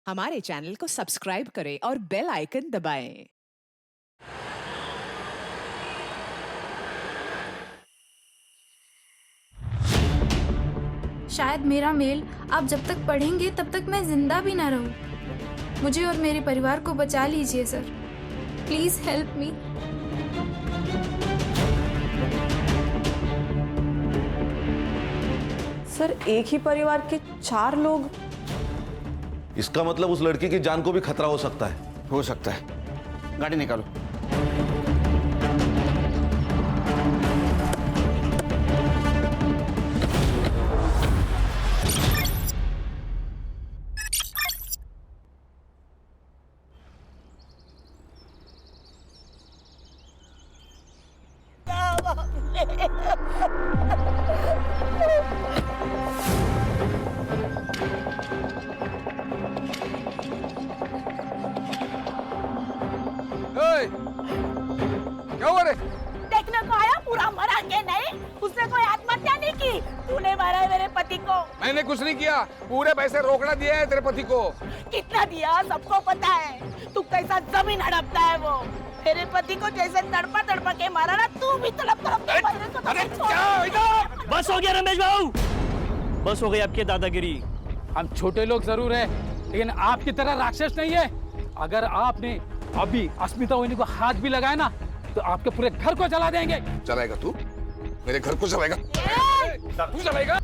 हमारे चैनल को सब्सक्राइब करें और बेल आइकन दबाएं। शायद मेरा मेल आप जब तक पढ़ेंगे तब तक मैं जिंदा भी ना रहूं। मुझे और मेरे परिवार को बचा लीजिए sir, please help me. Sir, एक ही परिवार के 4 लोग? इसका मतलब उस लड़की की जान को भी खतरा हो सकता है। हो सकता है। गाड़ी निकालो। क्या हुआ रे? देखने को आया, पूरा मरा के नहीं? उसने कोई आत्महत्या नहीं की? तूने मारा है मेरे पति को। मैंने कुछ नहीं किया, पूरे पैसे रोकड़ा दिया है तेरे पति को। कितना दिया सबको पता है। तू कैसा जमीन हड़पता है वो। मेरे पति को जैसे तड़पा तड़पा के मारा ना, तू भी तड़प तड़प के मरने को। अरे क्या इधर? बस हो गया रमेश बाबू, बस हो गई आपकी दादागिरी। हम छोटे लोग जरूर हैं, लेकिन आपकी तरह राक्षस नहीं है। अगर आपने अभी अस्मिता वहिनी को हाथ भी लगाया ना, तो आपके पूरे घर को जला देंगे। चलाएगा तू? मेरे घर को चलाएगा? तू चलाएगा?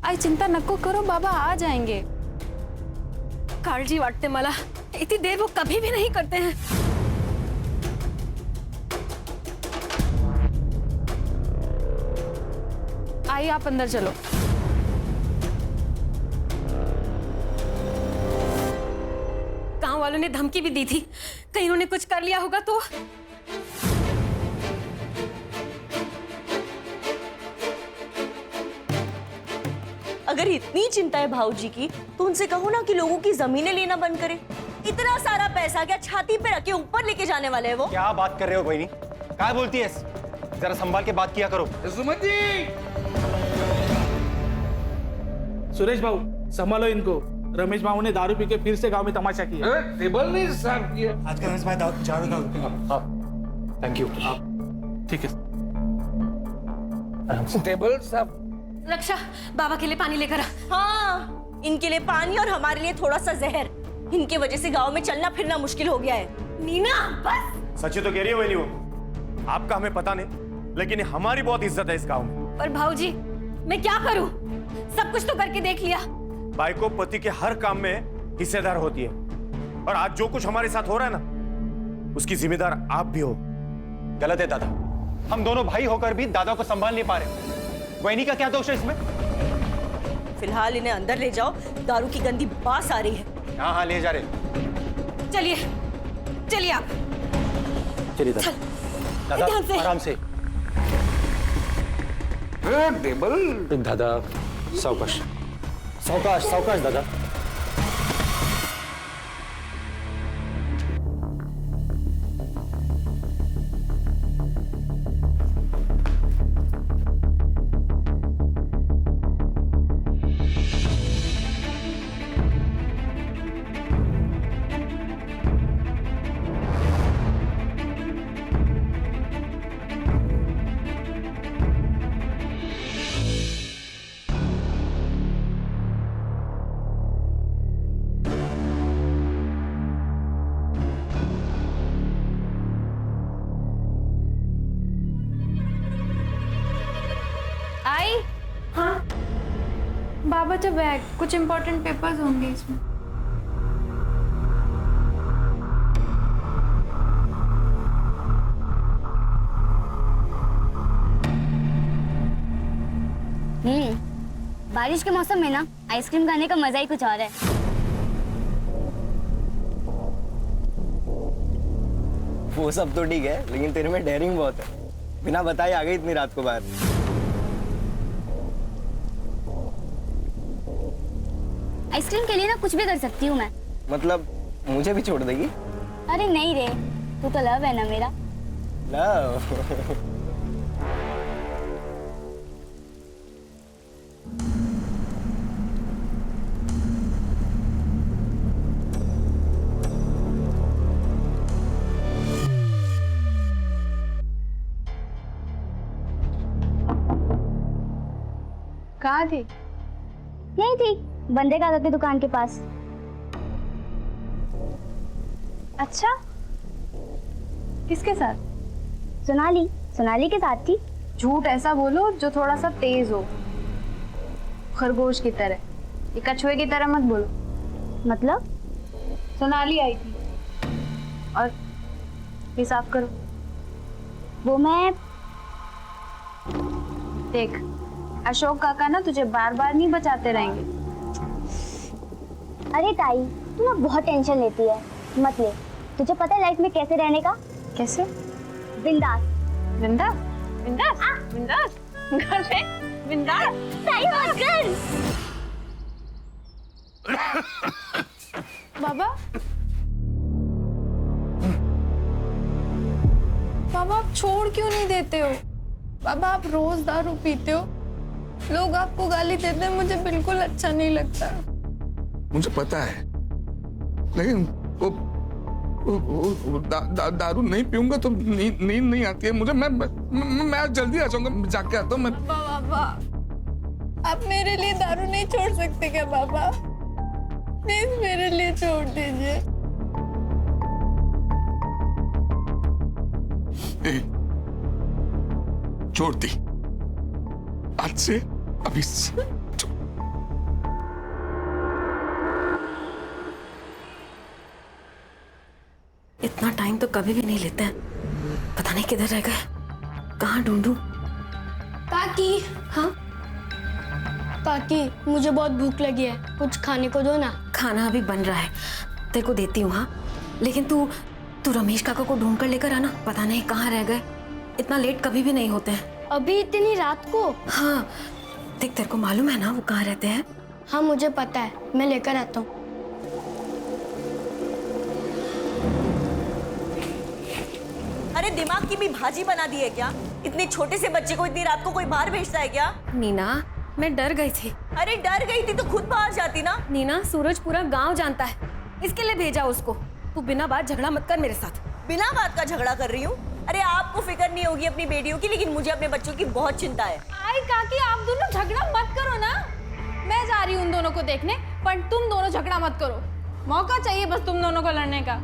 आई चिंता नको करो, बाबा आ जाएंगे। काळजी वाटते मला, इतनी देर वो कभी भी नहीं करते हैं। आई आप अंदर चलो। गांव वालों ने धमकी भी दी थी, कहीं उन्होंने कुछ कर लिया होगा तो। अगर इतनी चिंता है भाऊजी की, तो उनसे कहो ना कि लोगों की जमीनें लेना बंद करें। इतना सारा पैसा क्या छाती पे रख के ऊपर लेके जाने वाले हैं वो? क्या बात कर रहे हो बहनी? क्या बोलती है? जरा संभाल के बात किया करो। सुमन जी! सुरेश बाबू संभालो इनको। रमेश बाबू ने दारू पी के फिर से गांव में तमाशा किया। टेबल नहीं साफ किया। आज का रमेश भाई चारों का थैंक यू। ठीक है। टेबल साफ। रक्षा, बाबा के लिए पानी लेकर आ। हाँ, इनके लिए पानी और हमारे लिए थोड़ा सा जहर। इनके वजह से गांव में चलना फिरना मुश्किल हो गया है। नीना बस। सच्ची तो कह रही है बहनी वो। आपका हमें पता नहीं, लेकिन हमारी बहुत इज्जत है इस गांव में। पर भाऊजी, मैं क्या करूं? सब कुछ तो करके देख लिया। भाई को पति के हर काम में हिस्सेदार होती है, और आज जो कुछ हमारे साथ हो रहा है ना, उसकी जिम्मेदार आप भी हो। गलत है दादा, हम दोनों भाई होकर भी दादा को संभाल नहीं पा रहे। वहिनी का क्या दोष है इसमें? फिलहाल इन्हें अंदर ले जाओ, दारू की गंदी बास आ रही है। हाँ हाँ ले जा रहे। चलिए चलिए आप। चलिए दादा। दादा ध्यान से। आराम से। टेबल। दादा सावकाश सावकाश सावकाश दादा। आई हाँ, बाबा तो बैग, कुछ इम्पोर्टेंट पेपर्स होंगे इसमें। बारिश के मौसम में ना आइसक्रीम खाने का मजा ही कुछ और है। वो सब तो ठीक है, लेकिन तेरे में डेयरिंग बहुत है। बिना बताए आ गई इतनी रात को बाहर। आइसक्रीम के लिए ना कुछ भी कर सकती हूँ मैं। मतलब मुझे भी छोड़ देगी? अरे नहीं रे, तू तो लव है ना मेरा। लव? कहाँ थी? यही थी, बंदे का की दुकान के पास। अच्छा, किसके साथ? सोनाली के साथ थी। झूठ ऐसा बोलो जो थोड़ा सा तेज हो, खरगोश की तरह। ये कछुए की तरह मत बोलो। मतलब? सोनाली आई थी। और ये साफ करो। वो मैं देख, अशोक काका ना तुझे बार बार नहीं बचाते रहेंगे। अरे ताई, तू ना बहुत टेंशन लेती है। मत ले, तुझे पता है लाइफ में कैसे रहने का? कैसे? बिंदास। बिंदास? बिंदास? बिंदास? घर पे बिंदास? ताई मत कर। बाबा, बाबा आप छोड़ क्यों नहीं देते हो? बाबा आप रोज दारू पीते हो, लोग आपको गाली देते हैं, मुझे बिल्कुल अच्छा नहीं लगता। मुझे पता है, लेकिन वो दारू नहीं पीऊंगा तो नींद नहीं आती है मुझे। मैं आज जल्दी आ जाऊंगा, जाके आता हूँ मैं। बाबा आप मेरे लिए दारू नहीं छोड़ सकते क्या बाबा? प्लीज मेरे लिए छोड़ दीजिए। छोड़ दी, आज से अभी से। इतना टाइम तो कभी भी नहीं लेते हैं। पता नहीं किधर रह गए, कहाँ ढूंढूं? काकी। हाँ काकी, मुझे बहुत भूख लगी है, कुछ खाने को दो ना। खाना अभी बन रहा है, तेरे को देती हूँ। हाँ, लेकिन तू रमेश काका को ढूंढ कर लेकर आना। पता नहीं कहाँ रह गए, इतना लेट कभी भी नहीं होते हैं। अभी इतनी रात को? हाँ, देख तेरे को मालूम है ना वो कहाँ रहते हैं? हाँ मुझे पता है, मैं लेकर आता हूँ। अरे दिमाग की भी भाजी बना दी है क्या? इतने छोटे से बच्चे को इतनी रात को कोई बाहर भेजता है क्या? नीना, मैं डर गई थी। अरे डर गई थी तो खुद बाहर जाती ना। नीना, सूरज पूरा गांव जानता है, इसके लिए भेजा उसको। तू बिना बात झगड़ा मत कर मेरे साथ। बिना बात का झगड़ा कर रही हूँ? अरे आपको फिक्र नहीं होगी अपनी बेटियों की, लेकिन मुझे अपने बच्चों की बहुत चिंता है। आई काकी, आप दोनों झगड़ा मत करो ना। मैं जा रही हूँ उन दोनों को देखने, पर तुम दोनों झगड़ा मत करो। मौका चाहिए बस तुम दोनों को लड़ने का।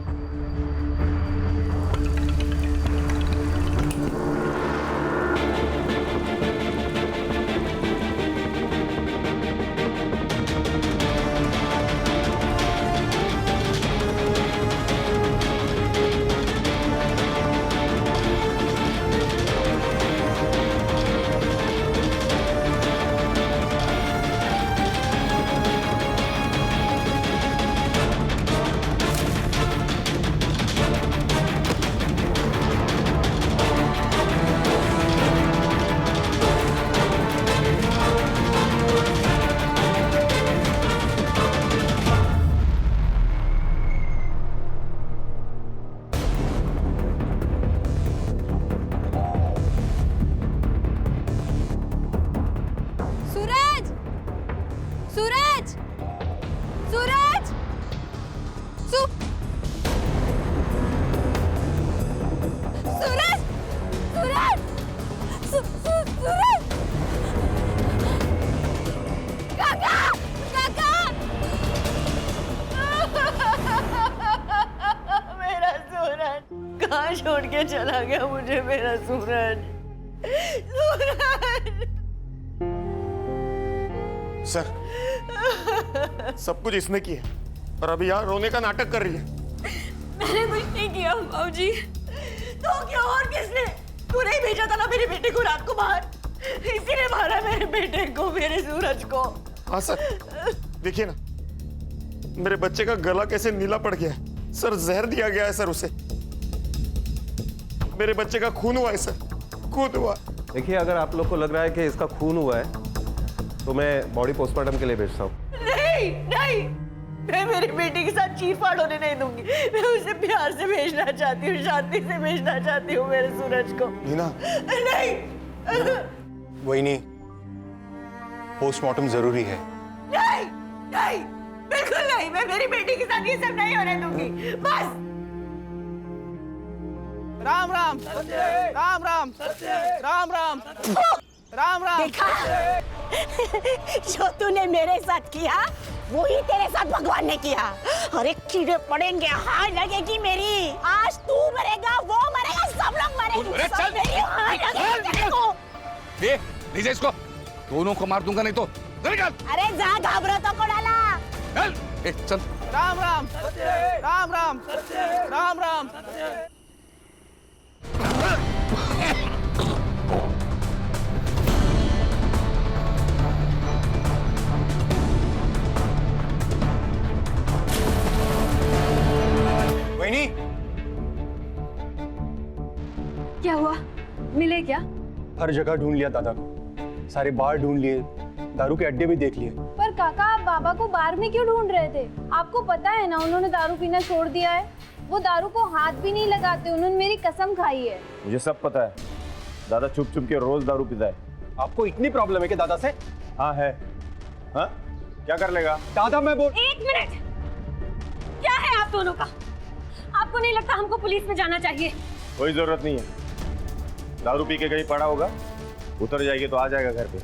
छोड़ के चला गया मुझे मेरा सूरज। सर, सब कुछ इसने किया और अभी यहाँ रोने का नाटक कर रही है। मैंने कुछ नहीं किया बाबूजी। तो क्या और किसने? तू नहीं भेजा था ना मेरे बेटे को रात को बाहर, इसीने मारा मेरे बेटे को, मेरे सूरज को। हाँ सर, देखिए ना मेरे बच्चे का गला कैसे नीला पड़ गया है। सर, जहर दिया गया है सर उसे। मेरे बच्चे का खून हुआ है सर। खून हुआ। देखिए, अगर आप लोग को लग रहा है कि इसका खून हुआ है तो मैं बॉडी पोस्टमार्टम के लिए भेजता हूँ। नहीं नहीं, मैं मेरी बेटी के साथ चीरफाड़ होने नहीं दूंगी। मैं उसे प्यार से भेजना चाहती हूँ, शांति से भेजना चाहती हूँ मेरे सूरज को। नीना, नहीं वही नहीं, पोस्टमार्टम जरूरी है। नहीं नहीं, बिल्कुल नहीं, मैं मेरी बेटी के साथ ये सब नहीं होने दूंगी। बस। राम राम राम राम राम राम राम राम। देखा जो तूने मेरे साथ किया वही तेरे साथ भगवान ने किया। अरे कीड़े पड़ेंगे, हाय लगेगी मेरी। आज तू मरेगा, वो मरेगा, सब लोग मरेंगे। अरे चल, सब मेरी हाय लगेगी तेरे को। ये लीजिए इसको, दोनों को मार दूंगा नहीं तो। निकल। अरे जा, घाबरो तो को डाला। चल, चल। राम राम राम राम राम राम। वहीनी, क्या हुआ? मिले क्या? हर जगह ढूंढ लिया दादा को, सारे बार ढूंढ लिए, दारू के अड्डे भी देख लिए। पर काका, आप बाबा को बार में क्यों ढूंढ रहे थे? आपको पता है ना उन्होंने दारू पीना छोड़ दिया है। वो दारू को हाथ भी नहीं लगाते, उन्होंने मेरी कसम खाई है। मुझे सब पता है, दादा चुप चुप के रोज दारू पीता है। आपको इतनी प्रॉब्लम है कि दादा से? हाँ है। हाँ, क्या कर लेगा दादा? मैं बोल। 1 मिनट, क्या है आप दोनों का? आपको नहीं लगता हमको पुलिस में जाना चाहिए? कोई जरूरत नहीं है, दारू पी के कहीं पड़ा होगा, उतर जाएगी तो आ जाएगा घर पे।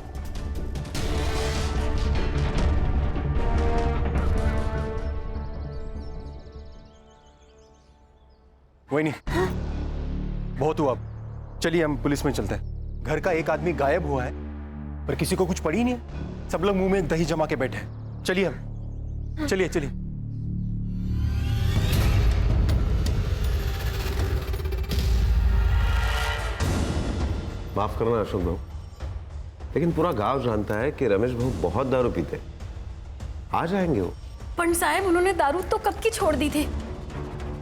वही नहीं, बहुत हुआ, चलिए हम पुलिस में चलते हैं। घर का एक आदमी गायब हुआ है पर किसी को कुछ पड़ी नहीं है, सब लोग मुंह में दही जमा के बैठे हैं। चलिए हम, चलिए चलिए। माफ करना अशोक भाऊ, लेकिन पूरा गांव जानता है कि रमेश भाऊ बहुत दारू पीते हैं। आ जाएंगे वो। पंडित साहब, उन्होंने दारू तो कब की छोड़ दी थी।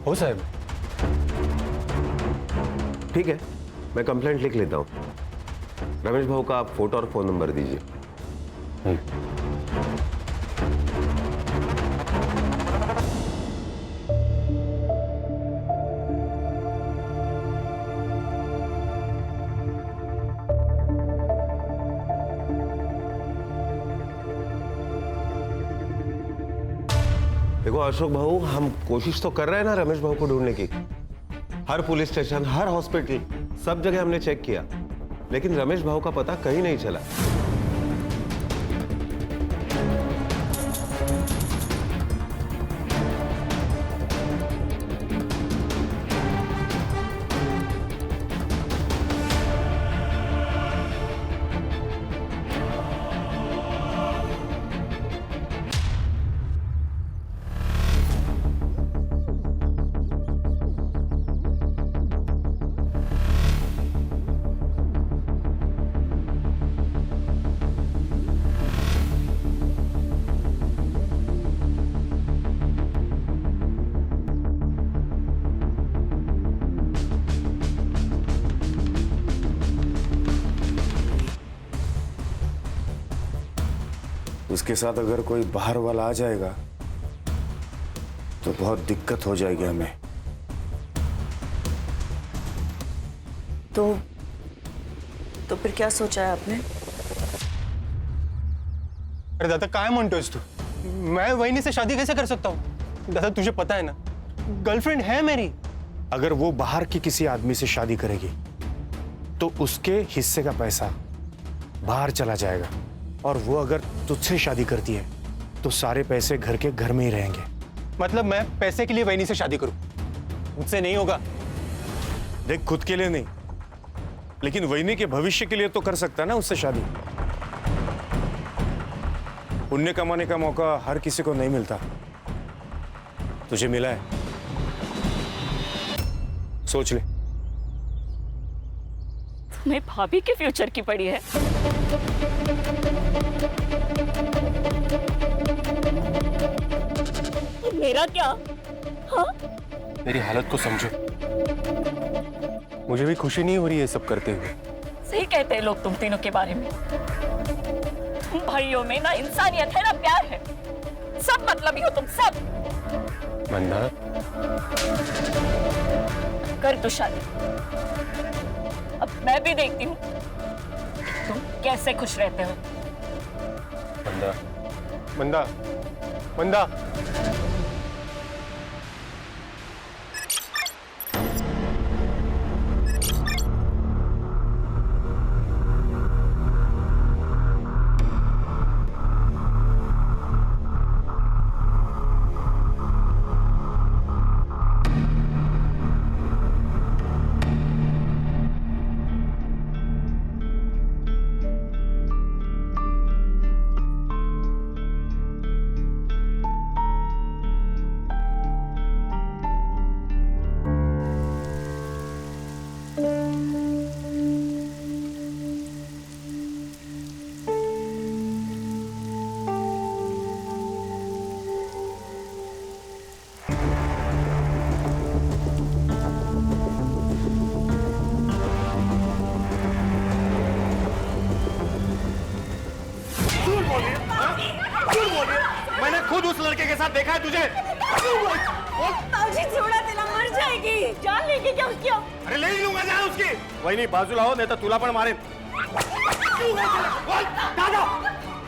हो साहब, ठीक है, मैं कंप्लेंट लिख लेता हूँ। रमेश भाऊ का आप फोटो और फोन नंबर दीजिए। देखो अशोक भाऊ, हम कोशिश तो कर रहे हैं ना रमेश भाऊ को ढूंढने की। हर पुलिस स्टेशन, हर हॉस्पिटल, सब जगह हमने चेक किया, लेकिन रमेश भाऊ का पता कहीं नहीं चला। उसके साथ अगर कोई बाहर वाला आ जाएगा तो बहुत दिक्कत हो जाएगी हमें। तो फिर क्या सोचा है आपने? अरे दादा, काय म्हणतोयस तू? मैं वहीनी से शादी कैसे कर सकता हूँ? दादा तुझे पता है ना, गर्लफ्रेंड है मेरी। अगर वो बाहर की किसी आदमी से शादी करेगी तो उसके हिस्से का पैसा बाहर चला जाएगा, और वो अगर तुझसे शादी करती है तो सारे पैसे घर के घर में ही रहेंगे। मतलब मैं पैसे के लिए वहीनी से शादी करूं? मुझसे नहीं होगा। देख, खुद के लिए नहीं, लेकिन वहीनी के भविष्य के लिए तो कर सकता है ना उससे शादी। पुण्य कमाने का मौका हर किसी को नहीं मिलता, तुझे मिला है, सोच ले। तुम्हें भाभी के फ्यूचर की पड़ी है। मेरा क्या? हाँ? मेरी हालत को समझो, मुझे भी खुशी नहीं हो रही है सब करते हुए, सही कहते हैं लोग तुम तीनों के बारे में। तुम भाइयों में ना इंसानियत है ना प्यार है, सब मतलबी हो तुम सब। मंदा, कर तो शादी, अब मैं भी देखती हूँ तुम कैसे खुश रहते हो। मंदा, मंदा, मंदा। मैंने खुद उस लड़के के साथ देखा है तुझे। बाबूजी थोड़ा तेरा मर जाएगी, जान लेगी क्या उसकी? अरे ले ही लूंगा जान उसकी। वही नहीं, बाजू लाओ नहीं तो तुला पण मारेन। दादा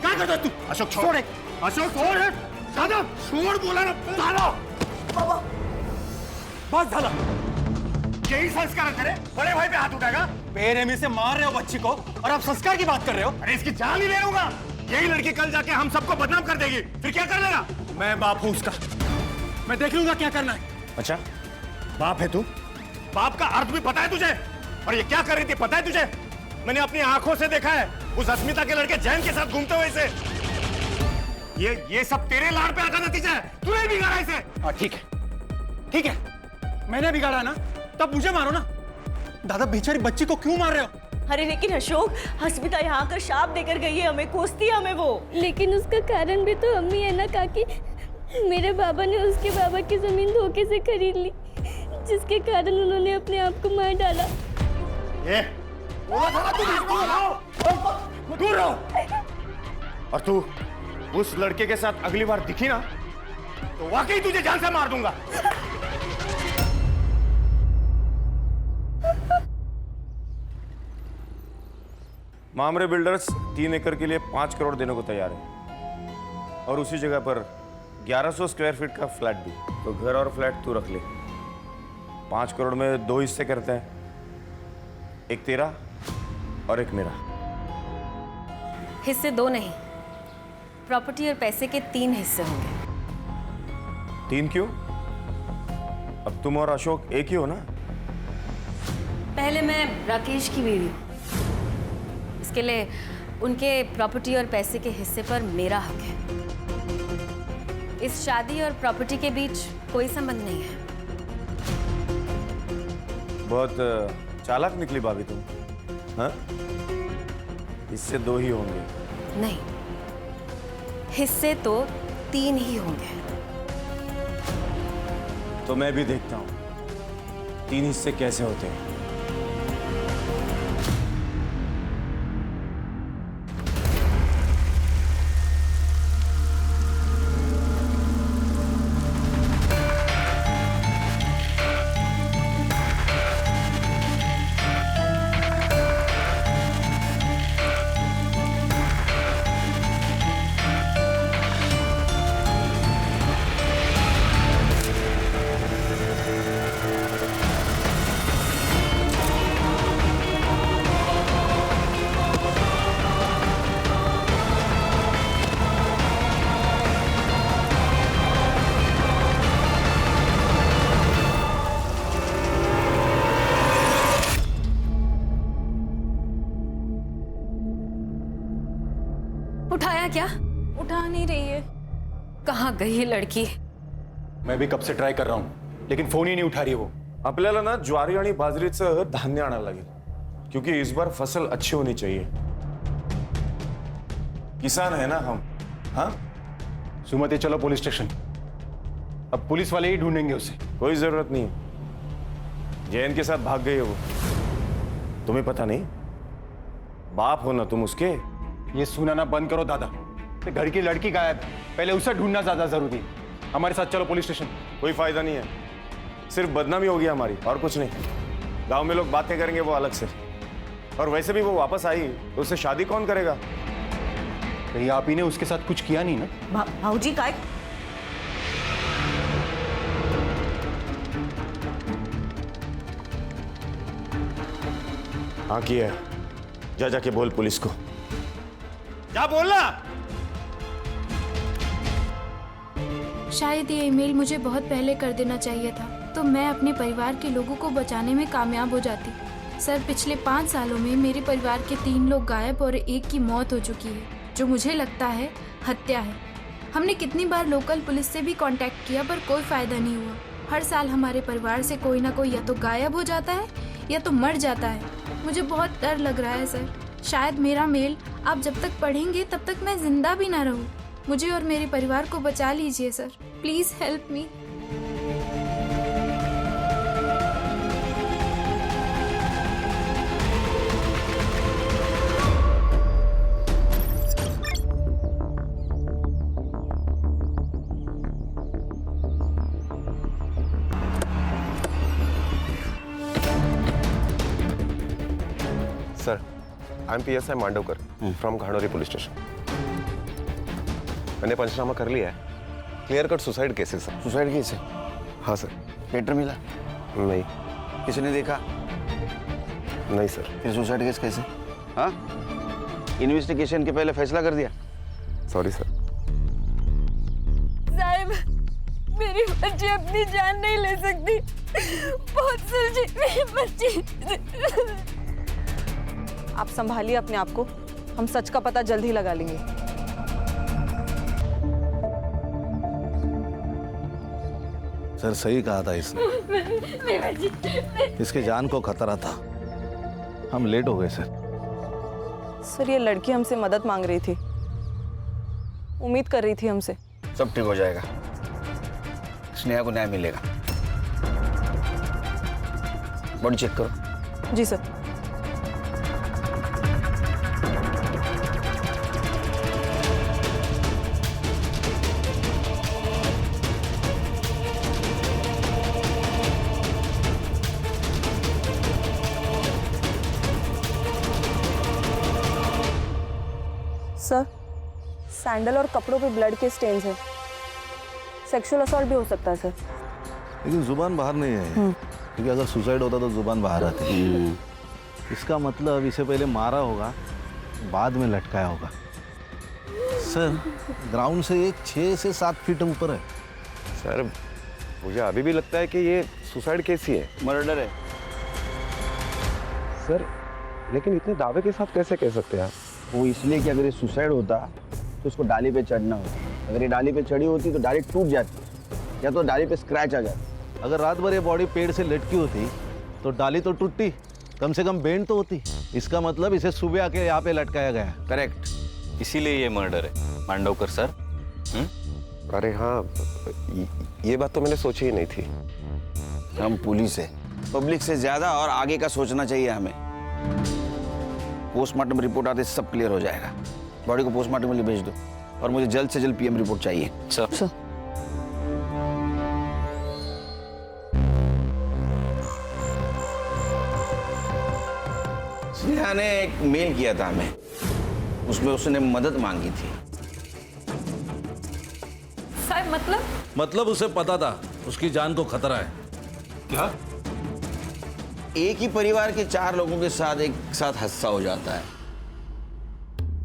क्या करता तू? अशोक छोड़, अशोक छोड़, दादा छोड़ बोला ना दादा। बस झाला, यही संस्कार है तेरे? बड़े भाई पे हाथ उठाएगा? बेरहमी से मार रहे हो बच्ची को और आप संस्कार की बात कर रहे हो? अरे इसकी जान ही ले लूंगा। यही लड़की कल जाके हम सबको बदनाम कर देगी, फिर क्या कर लेगा? मैं बाप हूं उसका, मैं देख लूंगा क्या करना है। अच्छा बाप है तू? बाप का अर्थ भी पता है तुझे? और ये क्या कर रही थी पता है तुझे? मैंने अपनी आंखों से देखा है उस अस्मिता के लड़के जैन के साथ घूमते हुए इसे। ये सब तेरे लाड़ पे आका नतीजा है, तूने बिगाड़ा इसे। ठीक है, ठीक है, मैंने बिगाड़ा ना, तब मुझे मारो ना। दादा बेचारी बच्ची को क्यों मार रहे हो? अरे लेकिन अशोक, अस्मिता यहाँ आकर शाप देकर गई है हमें, कोसती है हमें वो। लेकिन उसका कारण भी तो अम्मी है ना काकी। मेरे बाबा ने उसके बाबा की जमीन धोखे से खरीद ली, जिसके कारण उन्होंने अपने आप को मार डाला। ये दूर रहो। और तू उस लड़के के साथ अगली बार दिखी ना तो वाकई तुझे जान से मार दूंगा। मामरे बिल्डर्स 3 एकड़ के लिए 5 करोड़ देने को तैयार है और उसी जगह पर 1100 स्क्वायर फीट का फ्लैट भी। तो घर और फ्लैट तू रख ले। 5 करोड़ में 2 हिस्से करते हैं, एक तेरा और एक मेरा। हिस्से 2 नहीं, प्रॉपर्टी और पैसे के 3 हिस्से होंगे। 3 क्यों? अब तुम और अशोक एक ही हो ना? पहले मैं राकेश की बीवी हूँ, इसके लिए उनके प्रॉपर्टी और पैसे के हिस्से पर मेरा हक है। इस शादी और प्रॉपर्टी के बीच कोई संबंध नहीं है। बहुत चालाक निकली भाभी तुम, हाँ? हिस्से 2 ही होंगे। नहीं, हिस्से तो 3 ही होंगे। तो मैं भी देखता हूं 3 हिस्से कैसे होते हैं। उठाया क्या? उठा नहीं रही है। कहाँ गई ये लड़की? मैं भी कब से ट्राय कर रहा हूं लेकिन फोन ही नहीं उठा रही है वो। आपल्याला ना ज्वारी आणि बाजरीचं धान्य आणायला लागेल क्योंकि इस बार फसल अच्छी होनी चाहिए। किसान है ना हम। हाँ सुमति, चलो पुलिस स्टेशन। अब पुलिस वाले ही ढूंढेंगे उसे। कोई जरूरत नहीं है, जैन के साथ भाग गई है वो। तुम्हें पता नहीं बाप हो ना तुम उसके। ये सुनाना बंद करो दादा। ये घर की लड़की गायब है, पहले उसे ढूंढना ज्यादा जरूरी है। हमारे साथ चलो पुलिस स्टेशन। कोई फायदा नहीं है, सिर्फ बदनामी होगी हमारी और कुछ नहीं। गांव में लोग बातें करेंगे वो अलग से, और वैसे भी वो वापस आई तो उससे शादी कौन करेगा? कहीं आप ही ने उसके साथ कुछ किया नहीं ना? भाऊजी काय? हाँ किया है। जा जाके बोल पुलिस को, जा बोलना। शायद ये ईमेल मुझे बहुत पहले कर देना चाहिए था, तो मैं अपने परिवार के लोगों को बचाने में कामयाब हो जाती। सर, पिछले 5 सालों में मेरे परिवार के 3 लोग गायब और 1 की मौत हो चुकी है, जो मुझे लगता है हत्या है। हमने कितनी बार लोकल पुलिस से भी कांटेक्ट किया पर कोई फायदा नहीं हुआ। हर साल हमारे परिवार से कोई ना कोई या तो गायब हो जाता है या तो मर जाता है। मुझे बहुत डर लग रहा है सर। शायद मेरा मेल आप जब तक पढ़ेंगे तब तक मैं जिंदा भी ना रहूं। मुझे और मेरे परिवार को बचा लीजिए sir, please help me. Sir, I am PSI Mandavkar from Ghanori police station. मैंने पंचनामा कर लिया है। क्लियर कट सुसाइड केसेस है। सुसाइड केस है? हाँ सर। लेटर मिला? नहीं। किसी ने देखा? नहीं सर। फिर सुसाइड केस कैसे? हाँ, इन्वेस्टिगेशन के पहले फैसला कर दिया? Sorry sir. साहब, मेरी बच्ची अपनी जान नहीं ले सकती। बहुत सुलझी मेरी बच्ची। आप संभालिए अपने आप को, हम सच का पता जल्द ही लगा लेंगे। सर, सही कहा था इसने। इसके जान को खतरा था। हम लेट हो गए सर। सर, ये लड़की हमसे मदद मांग रही थी, उम्मीद कर रही थी हमसे। सब ठीक हो जाएगा, स्नेहा को न्याय मिलेगा। बॉडी चेक करो। जी सर। सर, सैंडल और कपड़ों पे ब्लड के स्टेन्स हैं। सेक्सुअल असॉल्ट भी हो सकता है सर। लेकिन जुबान बाहर नहीं है, क्योंकि अगर सुसाइड होता तो जुबान बाहर आती। इसका मतलब इसे पहले मारा होगा, बाद में लटकाया होगा। सर, ग्राउंड से एक 6 से 7 फीट ऊपर है। सर, मुझे अभी भी लगता है कि ये सुसाइड केस ही है। मर्डर है सर, लेकिन इतने दावे के साथ कैसे कह सकते हैं आप? वो इसलिए कि अगर ये सुसाइड होता तो उसको डाली पे चढ़ना होता। अगर ये डाली पे चढ़ी होती तो डायरेक्ट टूट जाती, या तो डाली पे स्क्रैच आ जाता। अगर रात भर ये बॉडी पेड़ से लटकी होती तो डाली तो टूटती, कम से कम बेंड तो होती। इसका मतलब इसे सुबह आके यहाँ पे लटकाया गया। करेक्ट, इसीलिए ये मर्डर है मांडवकर सर। अरे हाँ, ये बात तो मैंने सोची ही नहीं थी। हम पुलिस है, पब्लिक से ज्यादा और आगे का सोचना चाहिए हमें। पोस्टमार्टम रिपोर्ट आते सब क्लियर हो जाएगा। बॉडी को पोस्टमार्टम के लिए भेज दो, और मुझे जल्द से जल्द PM रिपोर्ट चाहिए। सर। स्नेहा ने एक मेल किया था हमें, उसमें उसने मदद मांगी थी। साहब, मतलब उसे पता था उसकी जान को खतरा है। क्या? एक ही परिवार के 4 लोगों के साथ एक साथ हादसा हो जाता है।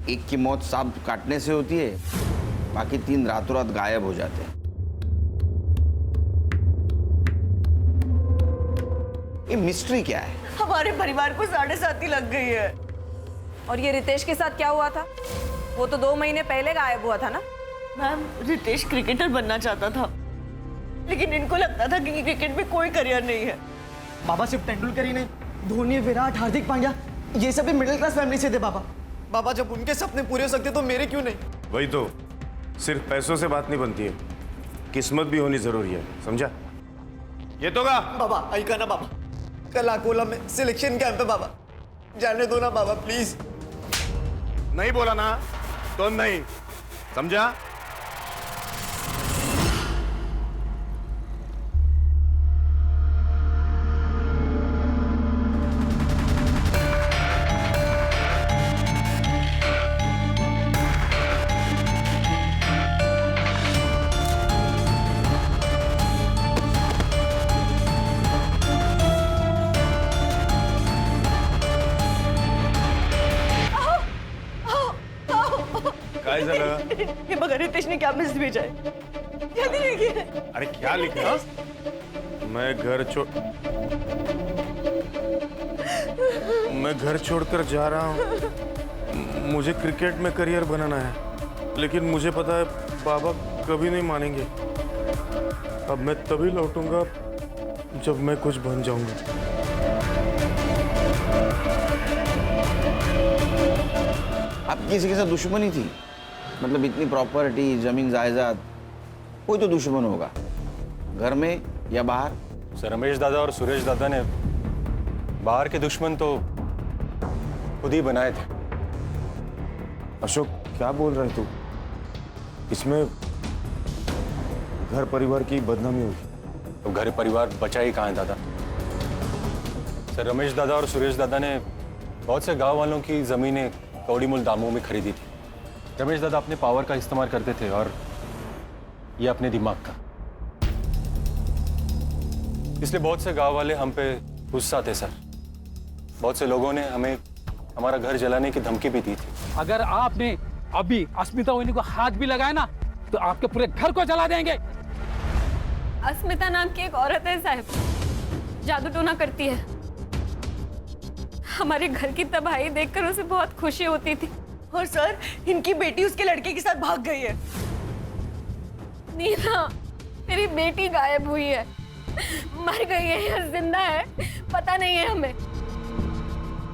एक की मौत सांप काटने से होती है, बाकी 3 रातों रात गायब हो जाते हैं। ये मिस्ट्री क्या है? हमारे परिवार को 7.5 लग गई है। और ये रितेश के साथ क्या हुआ था? वो तो 2 महीने पहले गायब हुआ था ना। मैम, रितेश क्रिकेटर बनना चाहता था, लेकिन इनको लगता था कि क्रिकेट में कोई करियर नहीं है। बाबा सिर्फ तेंदुलकर ही नहीं, धोनी, विराट, हार्दिक पांड्या, ये सब भी मिडिल क्लास फैमिली से थे। बाबा जब उनके सपने पूरे हो सकते तो मेरे क्यों नहीं? वही तो, सिर्फ पैसों से बात नहीं बनती है, किस्मत भी होनी जरूरी है, समझा? ये तो का बाबा ऐका ना बाबा, कल अकोला में सिलेक्शन कैंप है बाबा, जाने दो ना बाबा प्लीज। नहीं बोला ना तो नहीं, समझा? काय झालं? हे बघा रितेशने क्या मैसेज भेजा है। क्या लिखा है? अरे क्या लिखा है? मैं घर छोड़कर जा रहा हूँ। मुझे क्रिकेट में करियर बनाना है, लेकिन मुझे पता है बाबा कभी नहीं मानेंगे। अब मैं तभी लौटूंगा जब मैं कुछ बन जाऊंगा। आप किसी के साथ दुश्मनी थी? मतलब इतनी प्रॉपर्टी, जमीन जायदाद, कोई तो दुश्मन होगा, घर में या बाहर? सर रमेश दादा और सुरेश दादा ने बाहर के दुश्मन तो खुद ही बनाए थे। अशोक क्या बोल रहे तू? इसमें घर परिवार की बदनामी होगी। तो घर परिवार बचा ही कहाँ है दादा? सर रमेश दादा और सुरेश दादा ने बहुत से गांव वालों की जमीनें कौड़ी मूल दामों में खरीदी थी। रमेश दादा अपने पावर का इस्तेमाल करते थे और ये अपने दिमाग का। इसलिए बहुत से गांव वाले हम पे गुस्सा थे सर। बहुत से लोगों ने हमें हमारा घर जलाने की धमकी भी दी थी। अगर आपने अभी अस्मिता वहिनी को हाथ भी लगाया ना तो आपके पूरे घर को जला देंगे। अस्मिता नाम की एक औरत है साहब, जादू टोना करती है। हमारे घर की तबाही देखकर उसे बहुत खुशी होती थी। और सर इनकी बेटी उसके लड़के के साथ भाग गई है। नीना, मेरी बेटी गायब हुई है, मर गई है या जिंदा है पता नहीं है हमें।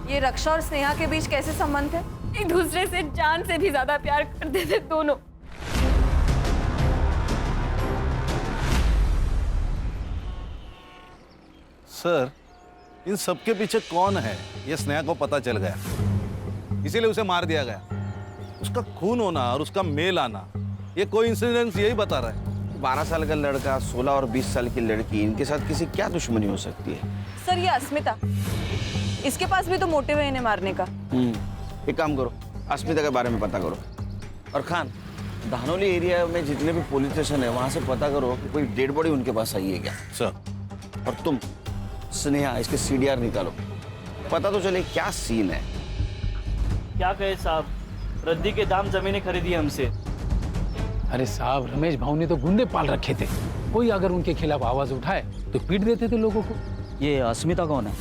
ये रक्षा और स्नेहा के बीच कैसे संबंध है? एक दूसरे से जान से भी ज्यादा प्यार करते थे दोनों। सर इन सबके पीछे कौन है ये स्नेहा को पता चल गया, इसीलिए उसे मार दिया गया। उसका खून होना और उसका मेल आना ये कोइंसिडेंस यही बता रहा है। 12 साल का लड़का, 16 और 20 साल की लड़की, इनके साथ किसी क्या दुश्मनी हो सकती है? सर ये अस्मिता, इसके पास भी तो मोटिव है इन्हें मारने का। एक काम करो, अस्मिता के बारे में पता करो। और खान, धानोली एरिया में जितने भी पुलिस स्टेशन है वहां से पता करो कि कोई डेड बॉडी उनके पास आई है क्या। सर। और तुम स्नेहा इसके CDR निकालो, पता तो चले क्या सीन है। क्या कहे साहब, रद्दी के दाम जमीनें खरीदी हमसे। अरे साहब रमेश भाऊ ने तो गुंडे पाल रखे थे, कोई अगर उनके खिलाफ आवाज उठाए तो पीट देते थे लोगों को। ये अस्मिता कौन है?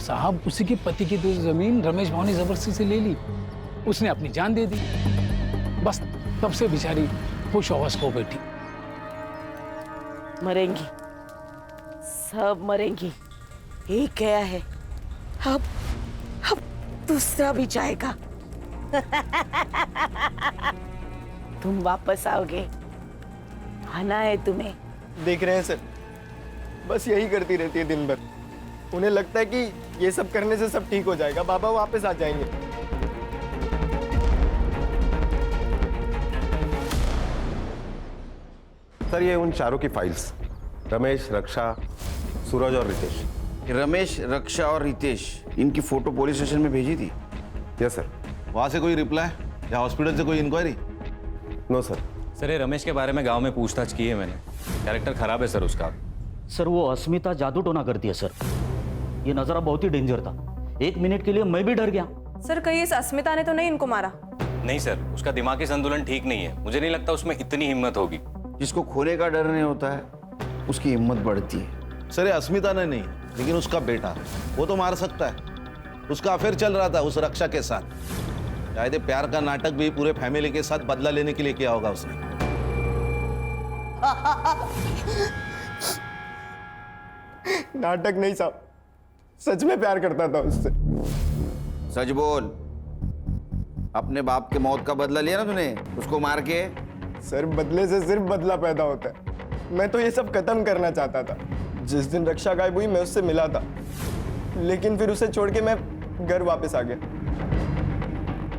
साहब उसी के पति की तो जमीन रमेश भाऊ ने जबरदस्ती से ले ली, उसने अपनी जान दे दी। बस तब से बेचारी खुश हवस हो बैठी। मरेंगी, सब मरेंगी, एक गया है, अब दूसरा भी जाएगा। तुम वापस आओगे, आना है तुम्हें। देख रहे हैं सर, बस यही करती रहती है दिन भर। उन्हें लगता है कि ये सब करने से सब ठीक हो जाएगा, बाबा वापस आ जाएंगे। सर ये उन चारों की फाइल्स, रमेश, रक्षा, सूरज और रितेश। रमेश, रक्षा और रितेश, इनकी फोटो पुलिस स्टेशन में भेजी थी? Yes sir. वहां से कोई रिप्लाई या हॉस्पिटल से कोई इंक्वायरी? No sir. सर ये रमेश के बारे में गांव में पूछताछ की है मैंने, कैरेक्टर खराब है सर उसका। सर वो अस्मिता जादू टोना करती है सर, ये नजारा बहुत ही डेंजर था, 1 मिनट के लिए मैं भी डर गया। सर कहीं इस अस्मिता ने तो नहीं इनको मारा? नहीं सर, उसका दिमागी संतुलन ठीक नहीं है, मुझे नहीं लगता उसमें इतनी हिम्मत होगी। जिसको खोने का डर नहीं होता है उसकी हिम्मत बढ़ती है। सर ये अस्मिता ने नहीं, लेकिन उसका बेटा वो तो मार सकता है। उसका अफेयर चल रहा था उस रक्षा के साथ, शायद ये प्यार का नाटक भी पूरे फैमिली के साथ बदला लेने के लिए किया होगा उसने। नाटक नहीं साहब, सच में प्यार करता था उससे। सच बोल, अपने बाप के मौत का बदला लिया ना तूने उसको मार के? सर बदले से सिर्फ बदला पैदा होता है। मैं तो ये सब खत्म करना चाहता था। जिस दिन रक्षा गायब हुई मैं उससे मिला था, लेकिन फिर उसे छोड़ के मैं घर वापस आ गया।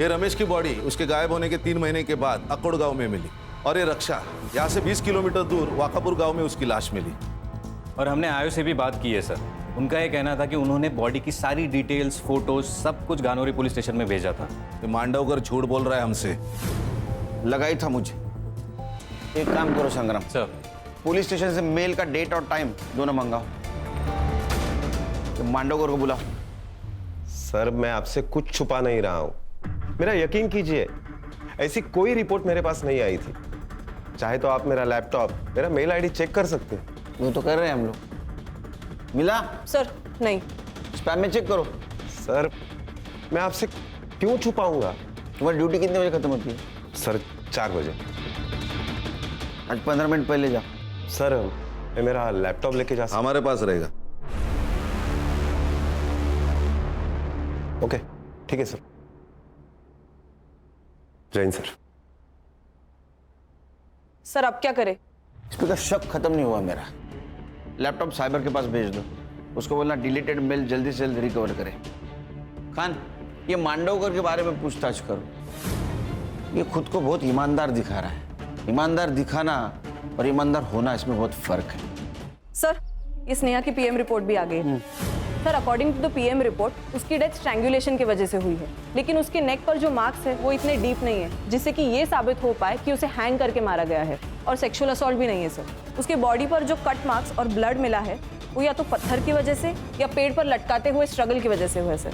ये रमेश की बॉडी उसके गायब होने के 3 महीने के बाद अकोड़ गांव में मिली और ये रक्षा यहाँ से 20 किलोमीटर दूर वाकापुर गांव में उसकी लाश मिली। और हमने आयो से भी बात की है सर। उनका ये कहना था कि उन्होंने बॉडी की सारी डिटेल्स, फोटोज, सब कुछ गानोरी पुलिस स्टेशन में भेजा था। ये मांडवकर झूठ बोल रहा है हमसे। लगा ही था मुझे। एक काम करो संग्राम सर, पुलिस स्टेशन से मेल का डेट और टाइम दोनों मंगाओ। तो मांडवकर को बुलाओ। सर मैं आपसे कुछ छुपा नहीं रहा हूं, मेरा यकीन कीजिए, ऐसी कोई रिपोर्ट मेरे पास नहीं आई थी। चाहे तो आप मेरा लैपटॉप, मेरा मेल आईडी चेक कर सकते हैं। वो तो कर रहे हैं हम लोग। मिला? सर नहीं। स्पैम में चेक करो। सर मैं आपसे क्यों छुपाऊंगा? तुम्हारी ड्यूटी कितने बजे खत्म होती है? सर 4 बजे। आज 15 मिनट पहले जा। सर मैं मेरा लैपटॉप लेके जा सकता? हमारे पास रहेगा। ओके ठीक है सर। जैन सर। सर अब क्या करें? इस पर शक खत्म नहीं हुआ मेरा। लैपटॉप साइबर के पास भेज दो, उसको बोलना डिलीटेड मेल जल्दी से जल्दी रिकवर करे। खान, ये मांडवकर के बारे में पूछताछ करो। ये खुद को बहुत ईमानदार दिखा रहा है। ईमानदार दिखाना और ईमानदार होना, इसमें बहुत फर्क है। सर ये स्नेहा की पीएम रिपोर्ट भी आ गई है। Sir according to the PM report उसकी डेथ स्ट्रैंगुलेशन की वजह से हुई है, लेकिन उसके नेक पर जो मार्क्स है वो इतने डीप नहीं है जिससे कि ये साबित हो पाए कि उसे हैंग करके मारा गया है। और सेक्सुअल असॉल्ट भी नहीं है सर। उसके बॉडी पर जो कट मार्क्स और ब्लड मिला है वो या तो पत्थर की वजह से या पेड़ पर लटकाते हुए स्ट्रगल की वजह से हुआ है सर।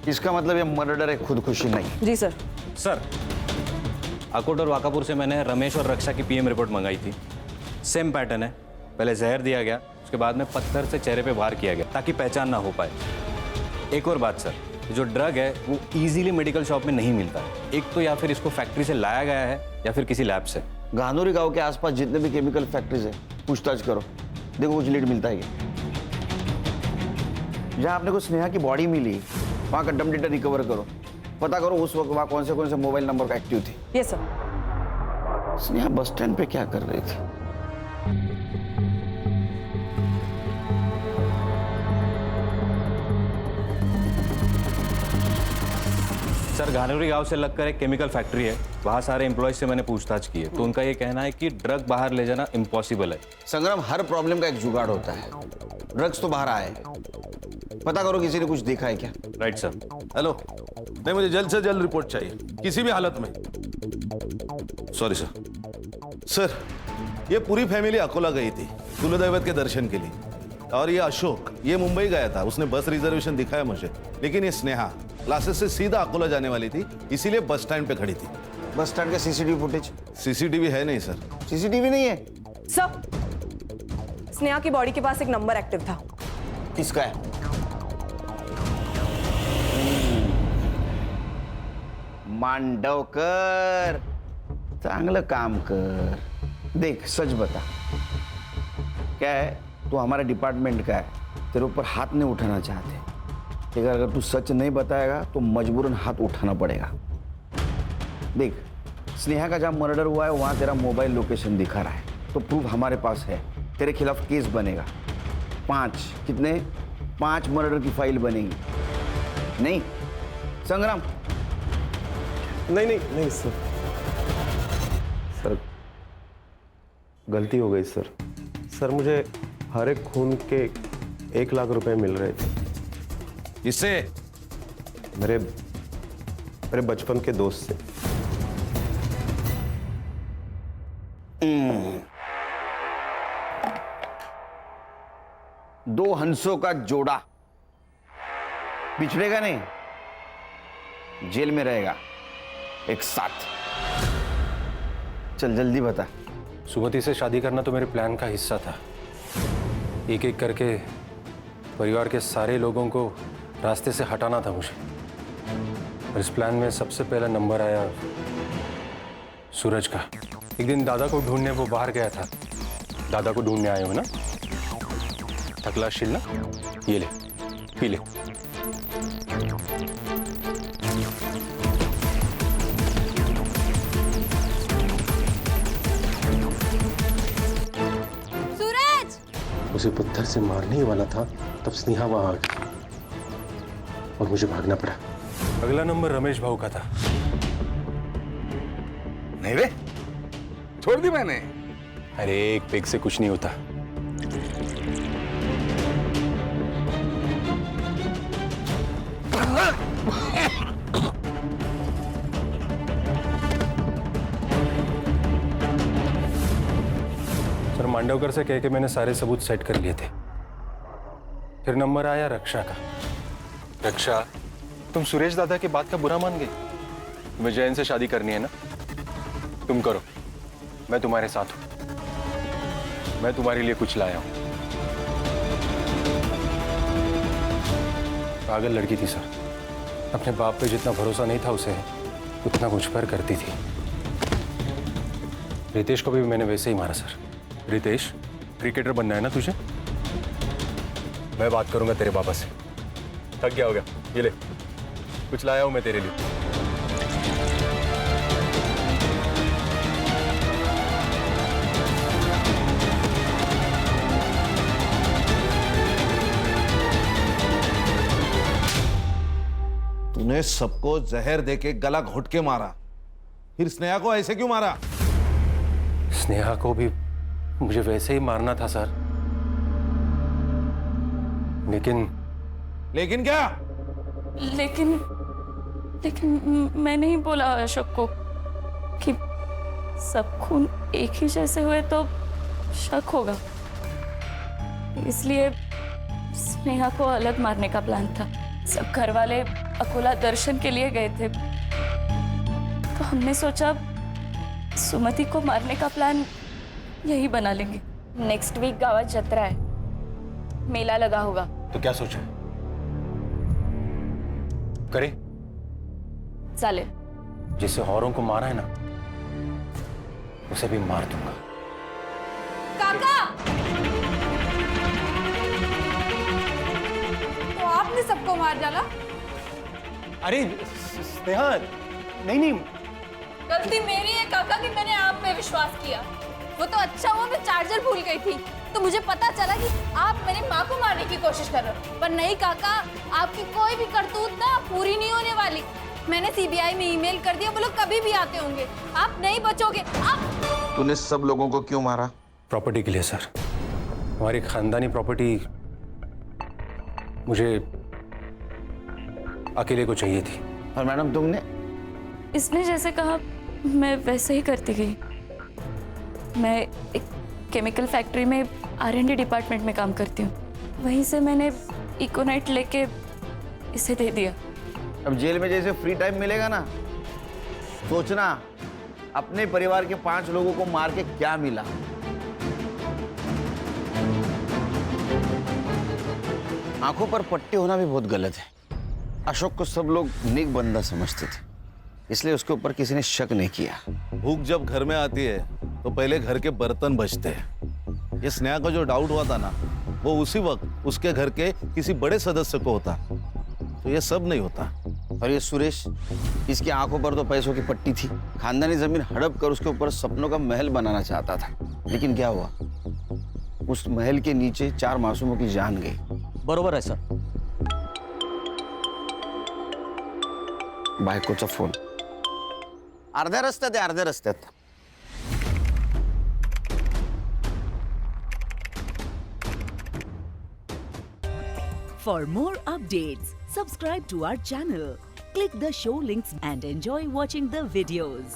इसका मतलब ये मर्डर है, खुदकुशी नहीं। जी सर। सर अकोट और वाकापुर से मैंने रमेश और रक्षा की पीएम रिपोर्ट मंगाई थी। सेम पैटर्न है, पहले जहर दिया गया, उसके बाद में पत्थर से चेहरे पे वार किया गया ताकि पहचान ना हो पाए। एक और बात सर, जो ड्रग है वो इजीली मेडिकल शॉप में नहीं मिलता है। एक तो या फिर इसको फैक्ट्री से लाया गया है या फिर किसी लैब से। गानोरी गांव के आसपास जितने भी केमिकल फैक्ट्रीज है पूछताछ करो, देखो कुछ लीड मिलता है क्या। जहाँ आपने को स्नेहा की बॉडी मिली वहाँ का डम डेटा रिकवर करो, पता करो उस वक्त वहाँ कौन से मोबाइल नंबर का एक्टिव थे। Yes sir. Sneha bus stand पे क्या कर रही थी? सर गानोरी गांव से लगकर एक केमिकल फैक्ट्री है, वहाँ सारे एम्प्लॉयज से मैंने पूछताछ की है, तो उनका ये कहना है कि ड्रग बाहर ले जाना इम्पॉसिबल है। संग्राम, हर प्रॉब्लम का एक जुगाड़ होता है। ड्रग्स तो बाहर आए, पता करो किसी ने कुछ देखा है क्या। Right sir. हेलो, नहीं मुझे जल्द से जल्द रिपोर्ट चाहिए, किसी भी हालत में। Sorry sir. सर ये पूरी फैमिली अकोला गई थी कुलदैवत के दर्शन के लिए, और ये अशोक ये मुंबई गया था, उसने बस रिजर्वेशन दिखाया मुझे। लेकिन ये स्नेहा क्लासेस से सीधा अकोला जाने वाली थी, इसीलिए बस स्टैंड पे खड़ी थी। बस स्टैंड का सीसीटीवी फुटेज? सीसीटीवी है नहीं सर। सीसीटीवी नहीं है सर। स्नेहा की बॉडी के पास एक नंबर एक्टिव था। किसका है? मांडवकर, चांगलं काम कर। देख सच बता, क्या है, तू हमारे डिपार्टमेंट का है, तेरे ऊपर हाथ नहीं उठाना चाहते, लेकिन अगर तू सच नहीं बताएगा तो मजबूरन हाथ उठाना पड़ेगा। देख, स्नेहा का जहाँ मर्डर हुआ है वहाँ तेरा मोबाइल लोकेशन दिखा रहा है, तो प्रूफ हमारे पास है, तेरे खिलाफ केस बनेगा। 5 कितने? 5 मर्डर की फाइल बनेगी। नहीं संग्राम? नहीं सर। सर गलती हो गई सर। सर मुझे हर एक खून के 1 लाख रुपए मिल रहे थे। इससे मेरे बचपन के दोस्त से। दो हंसों का जोड़ा बिछड़ेगा नहीं, जेल में रहेगा एक साथ। चल जल्दी बता। सुमति से शादी करना तो मेरे प्लान का हिस्सा था। एक एक करके परिवार के सारे लोगों को रास्ते से हटाना था मुझे, और इस प्लान में सबसे पहला नंबर आया सूरज का। एक दिन दादा को ढूंढने वो बाहर गया था। दादा को ढूंढने आए हो ना? थकलाशील ना, ये ले पी ले। उसे पत्थर से मारने ही वाला था तब स्नेहा वहां आ गई। और मुझे भागना पड़ा। अगला नंबर रमेश भाऊ का था। नहीं रे, छोड़ दी मैंने। अरे एक पेग से कुछ नहीं होता। सर मांडवकर से कह के मैंने सारे सबूत सेट कर लिए थे। फिर नंबर आया रक्षा का। रक्षा, तुम सुरेश दादा की बात का बुरा मान गई? तुम्हें जैन से शादी करनी है ना? तुम करो, मैं तुम्हारे साथ हूं। मैं तुम्हारे लिए कुछ लाया हूं। पागल लड़की थी सर, अपने बाप पे जितना भरोसा नहीं था उसे उतना मुझ पर करती थी। रितेश को भी मैंने वैसे ही मारा सर। रितेश, क्रिकेटर बनना है ना तुझे? मैं बात करूंगा तेरे पापा से। थक गया हो गया, ये ले, कुछ लाया हूं मैं तेरे लिए। तूने सबको जहर देके गला घोट के मारा, फिर स्नेहा को ऐसे क्यों मारा? स्नेहा को भी मुझे वैसे ही मारना था सर, लेकिन क्या? लेकिन मैं नहीं बोला अशोक को कि सब खून एक ही जैसे हुए तो शक होगा, इसलिए स्नेहा को अलग मारने का प्लान था। सब घर वाले अकोला दर्शन के लिए गए थे, तो हमने सोचा सुमति को मारने का प्लान यही बना लेंगे। नेक्स्ट वीक गावात जत्रा है, मेला लगा होगा। तो क्या सोचा करे? चालेल। जिससे औरों को मारा है ना, उसे भी मार दूंगा। काका, तो आपने सबको मार डाला? अरे स्नेहा, नहीं, गलती मेरी है काका कि मैंने आप पे विश्वास किया। वो तो अच्छा हुआ मैं चार्जर भूल गई थी, तो मुझे पता चला कि आप मेरी माँ को मारने की कोशिश कर रहे हो। पर नहीं काका, आपकी कोई भी करतूत ना पूरी नहीं होने वाली। मैंने सीबीआई में ईमेल कर दिया, वो लोग कभी भी आते होंगे। आप नहीं बचोगे। आप तूने सब लोगों को क्यों मारा? प्रॉपर्टी के लिए सर। हमारी खानदानी प्रॉपर्टी मुझे अकेले को चाहिए थी। और मैडम तुमने? इसने जैसे कहा मैं वैसे ही करती गई। मैं एक केमिकल फैक्ट्री में R&D डिपार्टमेंट में काम करती हूँ। वहीं से मैंने इकोनाइट लेके इसे दे दिया। अब जेल में जैसे फ्री टाइम मिलेगा ना, सोचना अपने परिवार के 5 लोगों को मार के क्या मिला। आंखों पर पट्टी होना भी बहुत गलत है। अशोक को सब लोग नेक बंदा समझते थे, इसलिए उसके ऊपर किसी ने शक नहीं किया। भूख जब घर में आती है तो पहले घर के बर्तन बचते हैं। ये स्नेहा को जो डाउट हुआ था ना, वो उसी वक्त उसके घर के किसी बड़े सदस्य को होता, तो ये सब नहीं होता। और ये सुरेश, इसकी आंखों पर तो पैसों की पट्टी थी। खानदानी जमीन हड़प कर उसके ऊपर सपनों का महल बनाना चाहता था, लेकिन क्या हुआ? उस महल के नीचे 4 मासूमों की जान गई। बरोबर है सर। बायकोचा फोन अर्ध्या रस्त्यात For more updates, subscribe to our channel, click the show links and enjoy watching the videos.